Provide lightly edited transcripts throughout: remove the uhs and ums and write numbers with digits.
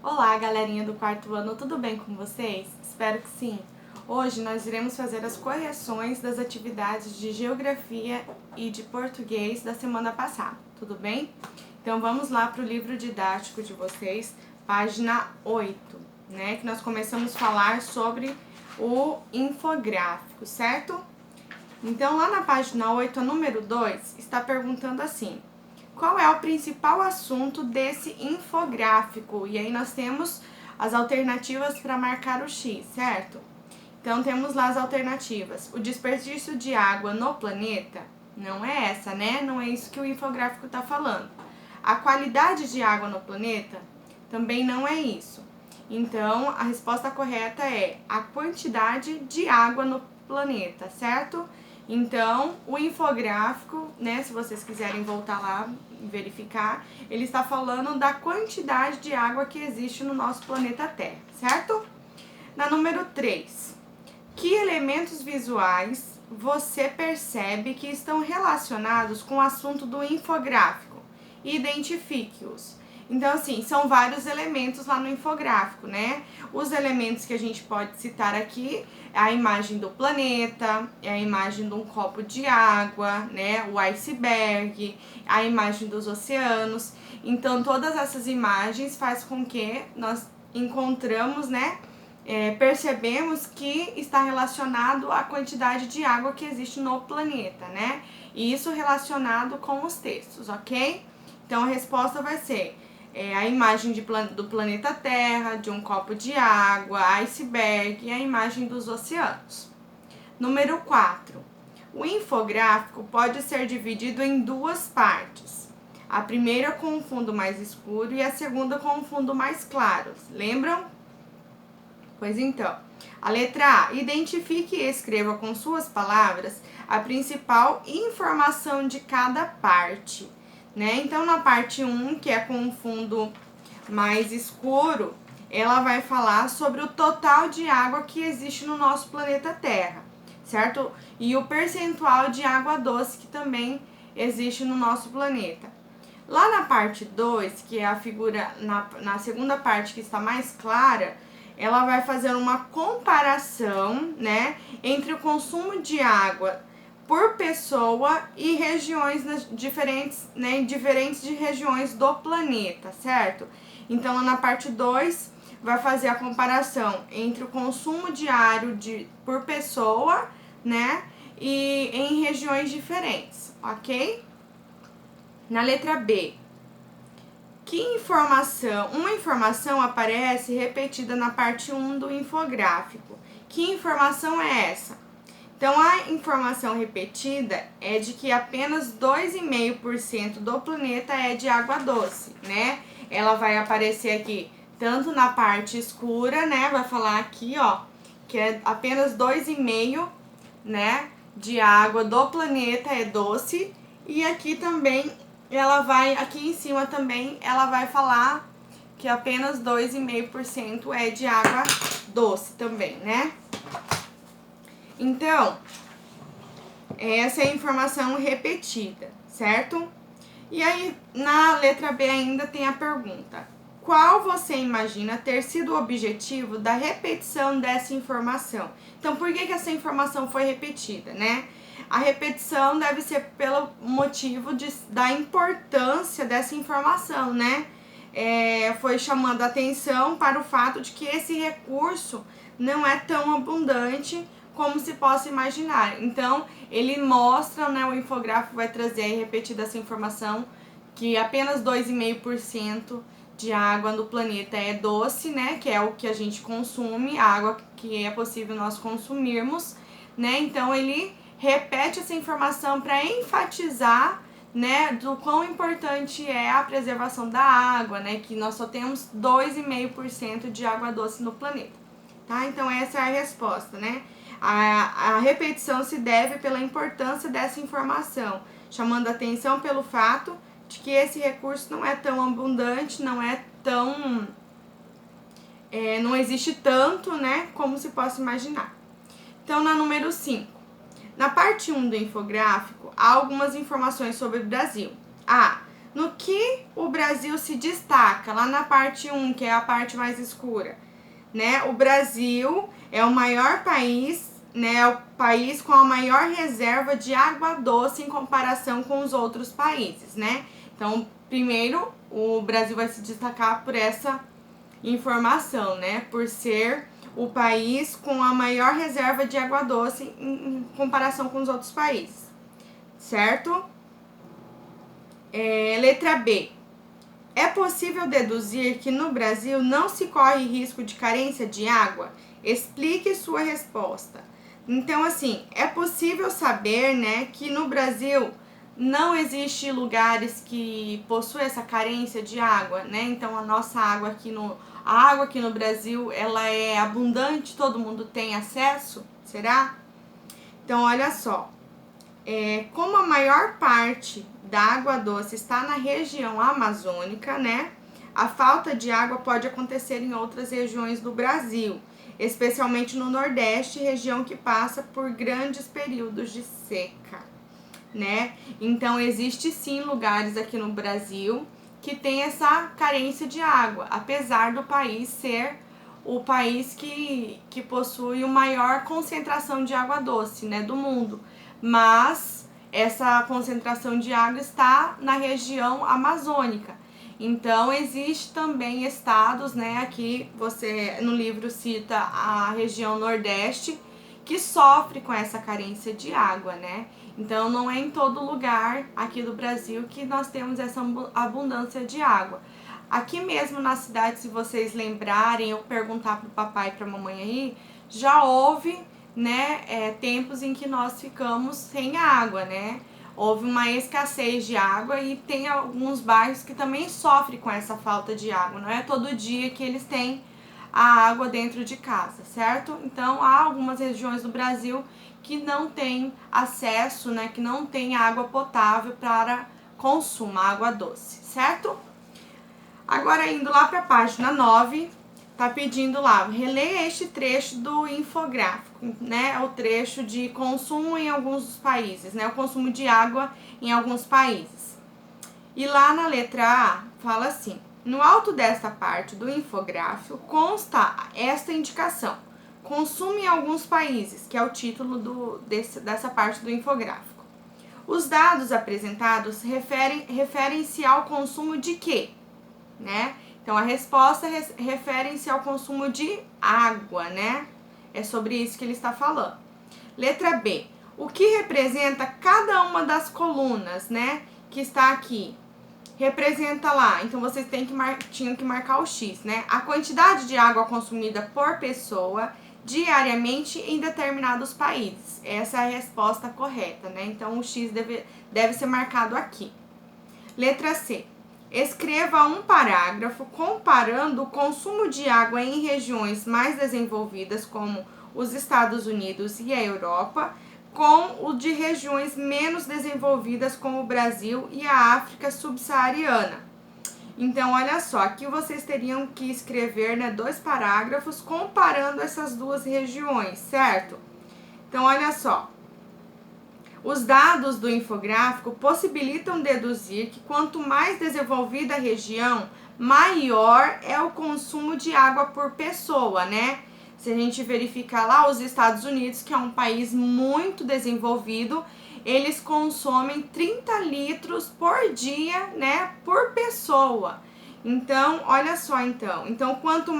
Olá, galerinha do quarto ano, tudo bem com vocês? Espero que sim! Hoje nós iremos fazer as correções das atividades de geografia e de português da semana passada, tudo bem? Então vamos lá para o livro didático de vocês, página 8, né? Que nós começamos a falar sobre o infográfico, certo? Então lá na página 8, a número 2, está perguntando assim: qual é o principal assunto desse infográfico? E aí nós temos as alternativas para marcar o X, certo? Então temos lá as alternativas. O desperdício de água no planeta? Não é essa, né? Não é isso que o infográfico está falando. A qualidade de água no planeta? Também não é isso. Então a resposta correta é a quantidade de água no planeta, certo? Então, o infográfico, né, se vocês quiserem voltar lá e verificar, ele está falando da quantidade de água que existe no nosso planeta Terra, certo? Na número 3, que elementos visuais você percebe que estão relacionados com o assunto do infográfico? Identifique-os. Então, assim, são vários elementos lá no infográfico, né? Os elementos que a gente pode citar aqui é a imagem do planeta, é a imagem de um copo de água, né? O iceberg, a imagem dos oceanos. Então, todas essas imagens faz com que nós encontramos, né? Percebemos que está relacionado à quantidade de água que existe no planeta, né? E isso relacionado com os textos, ok? Então, a resposta vai ser a imagem do planeta Terra, de um copo de água, iceberg e a imagem dos oceanos. Número 4. O infográfico pode ser dividido em duas partes. A primeira com um fundo mais escuro e a segunda com um fundo mais claro. Lembram? Pois então, a letra A. Identifique e escreva com suas palavras a principal informação de cada parte. Né? Então, na parte 1, que é com um fundo mais escuro, ela vai falar sobre o total de água que existe no nosso planeta Terra, certo? E o percentual de água doce que também existe no nosso planeta. Lá na parte 2, que é a figura, na segunda parte que está mais clara, ela vai fazer uma comparação, né, entre o consumo de água por pessoa e regiões diferentes, né, diferentes de regiões do planeta, certo? Então, lá na parte 2, vai fazer a comparação entre o consumo diário por pessoa, né, e em regiões diferentes, ok? Na letra B, uma informação aparece repetida na parte 1 do infográfico. Que informação é essa? Então, a informação repetida é de que apenas 2,5% do planeta é de água doce, né? Ela vai aparecer aqui tanto na parte escura, né? Vai falar aqui, ó, que é apenas 2,5%, né, de água do planeta é doce. E aqui também, aqui em cima também, ela vai falar que apenas 2,5% é de água doce também, né? Então, essa é a informação repetida, certo? E aí, na letra B ainda tem a pergunta: qual você imagina ter sido o objetivo da repetição dessa informação? Então, por que essa informação foi repetida, né? A repetição deve ser pelo motivo da importância dessa informação, né? Foi chamando a atenção para o fato de que esse recurso não é tão abundante como se possa imaginar. Então, ele mostra, né, o infográfico vai trazer repetida essa informação, que apenas 2,5% de água no planeta é doce, né, que é o que a gente consome, a água que é possível nós consumirmos, né? Então, ele repete essa informação para enfatizar, né, do quão importante é a preservação da água, né, que nós só temos 2,5% de água doce no planeta, tá? Então, essa é a resposta, né? A repetição se deve pela importância dessa informação, chamando a atenção pelo fato de que esse recurso não é tão abundante, não existe tanto, né, como se possa imaginar. Então, na número 5, na parte 1 do infográfico, há algumas informações sobre o Brasil. A. No que o Brasil se destaca? Lá na parte 1, que é a parte mais escura, né? O Brasil é o maior país, né? É o país com a maior reserva de água doce em comparação com os outros países, né? Então, primeiro, o Brasil vai se destacar por essa informação, né? Por ser o país com a maior reserva de água doce em comparação com os outros países, certo? Letra B. É possível deduzir que no Brasil não se corre risco de carência de água? Explique sua resposta. Então, assim, é possível saber, né, que no Brasil não existe lugares que possuem essa carência de água, né? Então, a água aqui no Brasil, ela é abundante, todo mundo tem acesso, será? Então, olha só, como a maior parte da água doce está na região amazônica, né? A falta de água pode acontecer em outras regiões do Brasil, especialmente no Nordeste, região que passa por grandes períodos de seca, né? Então, existe sim lugares aqui no Brasil que tem essa carência de água, apesar do país ser o país que possui a maior concentração de água doce, né, do mundo. Mas essa concentração de água está na região amazônica. Então, existe também estados, né, aqui você no livro cita a região Nordeste, que sofre com essa carência de água, né? Então, não é em todo lugar aqui do Brasil que nós temos essa abundância de água. Aqui mesmo na cidade, se vocês lembrarem, ou perguntar pro papai e pra mamãe aí, já houve, né, tempos em que nós ficamos sem água, né? Houve uma escassez de água e tem alguns bairros que também sofrem com essa falta de água. Não é todo dia que eles têm a água dentro de casa, certo? Então, há algumas regiões do Brasil que não têm acesso, né, que não tem água potável para consumo, água doce, certo? Agora, indo lá para a página 9, tá pedindo lá, releia este trecho do infográfico, né? O trecho de consumo em alguns países, né? O consumo de água em alguns países. E lá na letra A, fala assim, no alto desta parte do infográfico consta esta indicação, consumo em alguns países, que é o título dessa parte do infográfico. Os dados apresentados referem-se ao consumo de quê? Né? Então, a resposta refere-se ao consumo de água, né? É sobre isso que ele está falando. Letra B. O que representa cada uma das colunas, né? Que está aqui. Representa lá. Então, vocês tinham que marcar o X, né? A quantidade de água consumida por pessoa diariamente em determinados países. Essa é a resposta correta, né? Então, o X deve ser marcado aqui. Letra C. Escreva um parágrafo comparando o consumo de água em regiões mais desenvolvidas, como os Estados Unidos e a Europa, com o de regiões menos desenvolvidas, como o Brasil e a África subsaariana. Então, olha só, aqui vocês teriam que escrever, né, 2 parágrafos comparando essas duas regiões, certo? Então, olha só. Os dados do infográfico possibilitam deduzir que quanto mais desenvolvida a região, maior é o consumo de água por pessoa, né? Se a gente verificar lá os Estados Unidos, que é um país muito desenvolvido, eles consomem 30 litros por dia, né, por pessoa. Então, olha só então. Então, quanto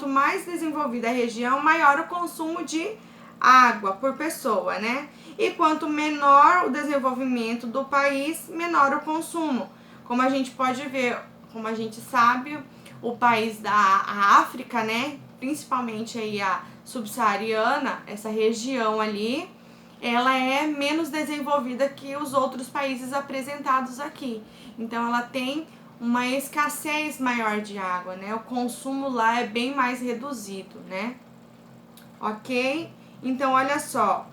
mais desenvolvida a região, maior o consumo de água por pessoa, né? E quanto menor o desenvolvimento do país, menor o consumo. Como a gente pode ver, como a gente sabe, o país da África, né, principalmente aí a subsaariana, essa região ali, ela é menos desenvolvida que os outros países apresentados aqui. Então, ela tem uma escassez maior de água, né? O consumo lá é bem mais reduzido, né? Ok? Então, olha só,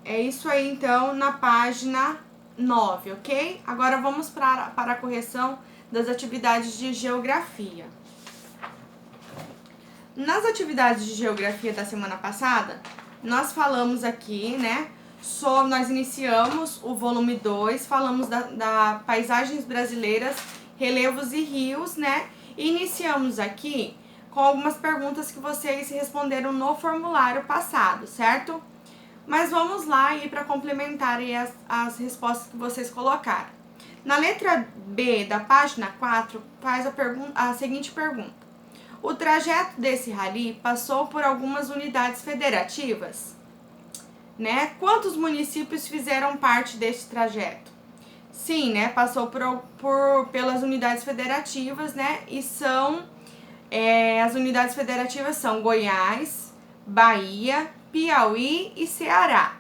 é isso aí, então, na página 9, ok? Agora vamos para a correção das atividades de geografia. Nas atividades de geografia da semana passada, nós falamos aqui, né, nós iniciamos o volume 2, falamos da paisagens brasileiras, relevos e rios, né? E iniciamos aqui com algumas perguntas que vocês responderam no formulário passado, certo? Mas vamos lá aí para complementar aí as respostas que vocês colocaram. Na letra B da página 4, faz a seguinte pergunta. O trajeto desse rally passou por algumas unidades federativas, né? Quantos municípios fizeram parte desse trajeto? Sim, né? Passou pelas unidades federativas, né? E as unidades federativas são Goiás, Bahia, Piauí e Ceará.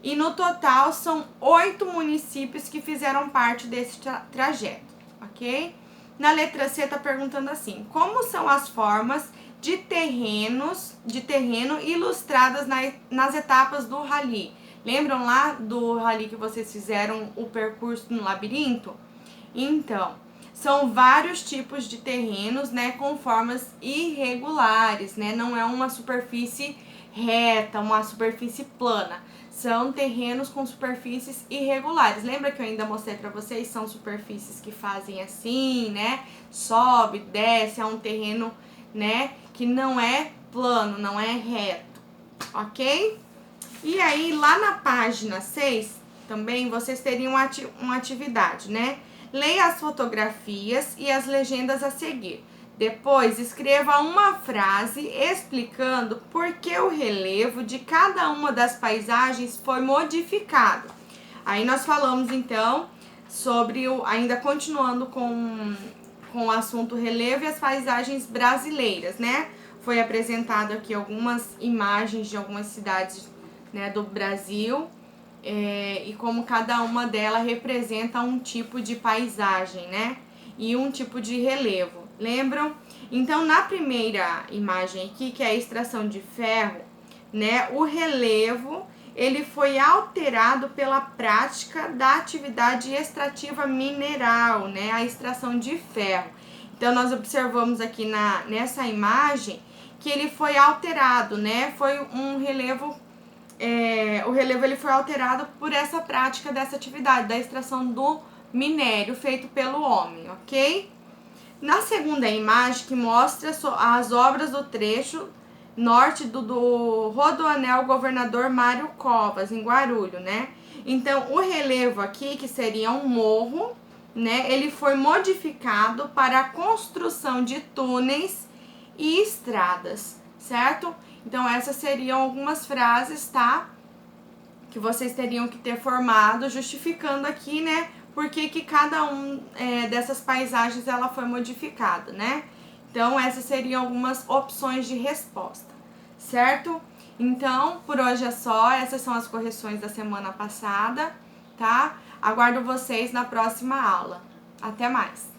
E no total são 8 municípios que fizeram parte desse trajeto, ok? Na letra C tá perguntando assim, como são as formas de terreno ilustradas nas etapas do rally? Lembram lá do rally que vocês fizeram o percurso no labirinto? Então, são vários tipos de terrenos, né, com formas irregulares, né? Não é uma superfície reta, uma superfície plana. São terrenos com superfícies irregulares. Lembra que eu ainda mostrei pra vocês? São superfícies que fazem assim, né? Sobe, desce, é um terreno, né, que não é plano, não é reto, ok? E aí, lá na página 6, também, vocês teriam uma atividade, né? Leia as fotografias e as legendas a seguir. Depois, escreva uma frase explicando por que o relevo de cada uma das paisagens foi modificado. Aí nós falamos, então, sobre ainda continuando com o assunto relevo e as paisagens brasileiras, né? Foi apresentado aqui algumas imagens de algumas cidades, né, do Brasil, e como cada uma delas representa um tipo de paisagem, né? E um tipo de relevo. Lembram? Então, na primeira imagem aqui, que é a extração de ferro, né? O relevo, ele foi alterado pela prática da atividade extrativa mineral, né? A extração de ferro. Então, nós observamos aqui nessa imagem que ele foi alterado, né? Foi um relevo, o relevo ele foi alterado por essa prática dessa atividade, da extração do minério feito pelo homem, ok? Na segunda imagem, que mostra as obras do trecho norte do Rodoanel Governador Mário Covas, em Guarulhos, né? Então, o relevo aqui, que seria um morro, né? Ele foi modificado para a construção de túneis e estradas, certo? Então, essas seriam algumas frases, tá? Que vocês teriam que ter formado, justificando aqui, né? Por que cada dessas paisagens ela foi modificada, né? Então, essas seriam algumas opções de resposta, certo? Então, por hoje é só. Essas são as correções da semana passada, tá? Aguardo vocês na próxima aula. Até mais!